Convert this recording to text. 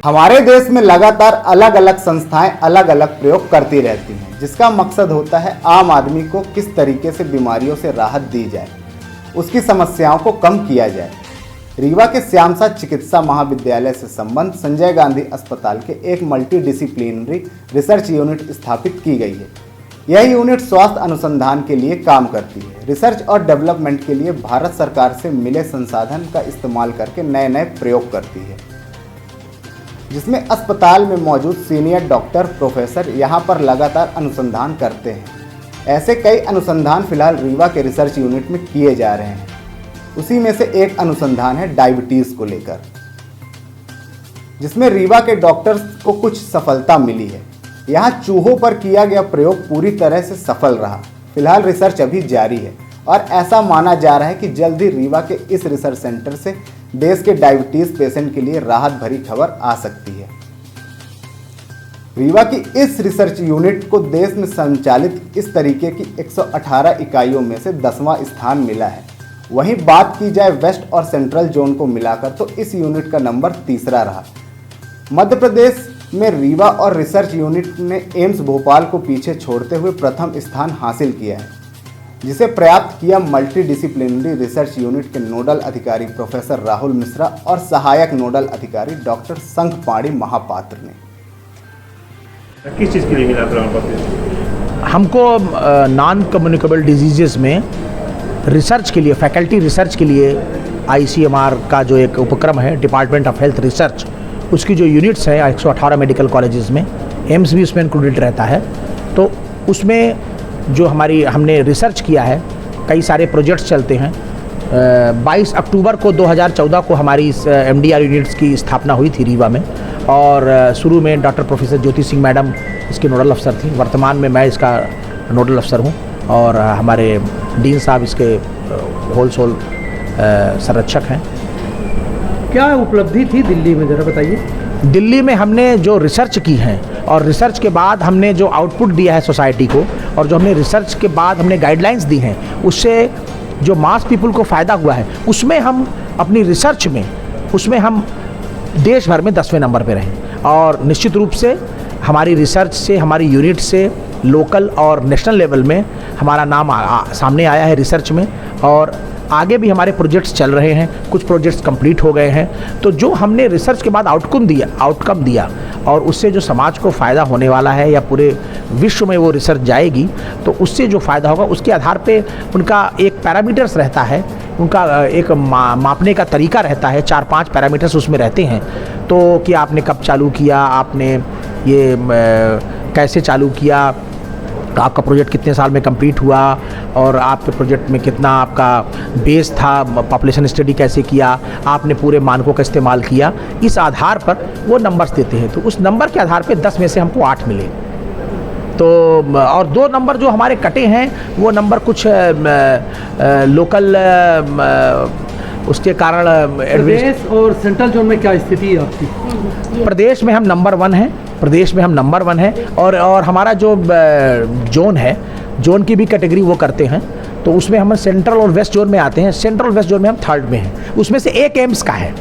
हमारे देश में लगातार अलग अलग संस्थाएं अलग अलग प्रयोग करती रहती हैं, जिसका मकसद होता है आम आदमी को किस तरीके से बीमारियों से राहत दी जाए, उसकी समस्याओं को कम किया जाए। रीवा के श्यामसा चिकित्सा महाविद्यालय से संबंध संजय गांधी अस्पताल के एक मल्टीडिसिप्लिनरी रिसर्च यूनिट स्थापित की गई है। यह यूनिट स्वास्थ्य अनुसंधान के लिए काम करती है। रिसर्च और डेवलपमेंट के लिए भारत सरकार से मिले संसाधन का इस्तेमाल करके नए नए प्रयोग करती है, जिसमें अस्पताल में मौजूद सीनियर डॉक्टर प्रोफेसर यहाँ पर लगातार अनुसंधान करते हैं। ऐसे कई अनुसंधान फिलहाल रीवा के रिसर्च यूनिट में किए जा रहे हैं। उसी में से एक अनुसंधान है डायबिटीज़ को लेकर, जिसमें रीवा के डॉक्टर्स को कुछ सफलता मिली है। यहाँ चूहों पर किया गया प्रयोग पूरी तरह से सफल रहा। फिलहाल रिसर्च अभी जारी है और ऐसा माना जा रहा है कि जल्द ही रीवा के इस रिसर्च सेंटर से देश के डायबिटीज़ पेशेंट के लिए राहत भरी खबर आ सकती है। रीवा की इस रिसर्च यूनिट को देश में संचालित इस तरीके की 118 इकाइयों में से 10वां स्थान मिला है। वहीं बात की जाए वेस्ट और सेंट्रल जोन को मिलाकर तो इस यूनिट का नंबर तीसरा रहा। मध्य प्रदेश में रीवा और रिसर्च यूनिट ने एम्स भोपाल को पीछे छोड़ते हुए प्रथम स्थान हासिल किया है, जिसे प्राप्त किया मल्टीडिसिप्लिनरी रिसर्च यूनिट के नोडल अधिकारी प्रोफेसर राहुल मिश्रा और सहायक नोडल अधिकारी डॉक्टर संघपाणी महापात्र ने। किस चीज़ के लिए मिला प्रमाण पत्र? हमको नॉन कम्युनिकेबल डिजीजेस में रिसर्च के लिए, फैकल्टी रिसर्च के लिए ICMR का जो एक उपक्रम है, डिपार्टमेंट ऑफ हेल्थ रिसर्च, उसकी जो यूनिट्स है 118 मेडिकल कॉलेजेस में, एम्स भी उसमें इंक्लूडेड रहता है। तो उसमें जो हमने रिसर्च किया है, कई सारे प्रोजेक्ट्स चलते हैं। 22 अक्टूबर को 2014 को हमारी इस MDR यूनिट्स की स्थापना हुई थी रीवा में, और शुरू में doctor professor Jyoti Singh madam इसके नोडल अफसर थी। वर्तमान में मैं इसका नोडल अफसर हूँ और हमारे डीन साहब इसके होलसेल संरक्षक हैं। क्या उपलब्धि थी दिल्ली में, ज़रा बताइए। दिल्ली में हमने जो रिसर्च की है और रिसर्च के बाद हमने जो आउटपुट दिया है सोसाइटी को, और जो हमने रिसर्च के बाद हमने गाइडलाइंस दी हैं, उससे जो मास पीपल को फ़ायदा हुआ है, उसमें हम अपनी रिसर्च में, उसमें हम देश भर में 10वें नंबर पे रहे। और निश्चित रूप से हमारी रिसर्च से, हमारी यूनिट से लोकल और नेशनल लेवल में हमारा नाम सामने आया है रिसर्च में, और आगे भी हमारे प्रोजेक्ट्स चल रहे हैं। कुछ प्रोजेक्ट्स कंप्लीट हो गए हैं। तो जो हमने रिसर्च के बाद आउटकम दिया और उससे जो समाज को फ़ायदा होने वाला है या पूरे विश्व में वो रिसर्च जाएगी, तो उससे जो फ़ायदा होगा उसके आधार पे उनका एक पैरामीटर्स रहता है, उनका एक मापने का तरीका रहता है। 4-5 पैरामीटर्स उसमें रहते हैं। तो कि आपने कब चालू किया, आपने ये कैसे चालू किया, आपका प्रोजेक्ट कितने साल में कंप्लीट हुआ, और आपके प्रोजेक्ट में कितना आपका बेस था, पॉपुलेशन स्टडी कैसे किया, आपने पूरे मानकों का इस्तेमाल किया। इस आधार पर वो नंबर्स देते हैं। तो उस नंबर के आधार पे 10 में से हमको 8 मिले। तो और 2 नंबर जो हमारे कटे हैं, वो नंबर कुछ लोकल उसके कारण। प्रदेश और सेंट्रल जोन में क्या स्थिति है आपकी? प्रदेश में हम नंबर 1 हैं, और हमारा जो जोन है, जोन की भी कैटेगरी वो करते हैं। तो उसमें हम सेंट्रल और वेस्ट जोन में आते हैं। सेंट्रल और वेस्ट जोन में हम 3rd में हैं। उसमें से एक एम्स का है।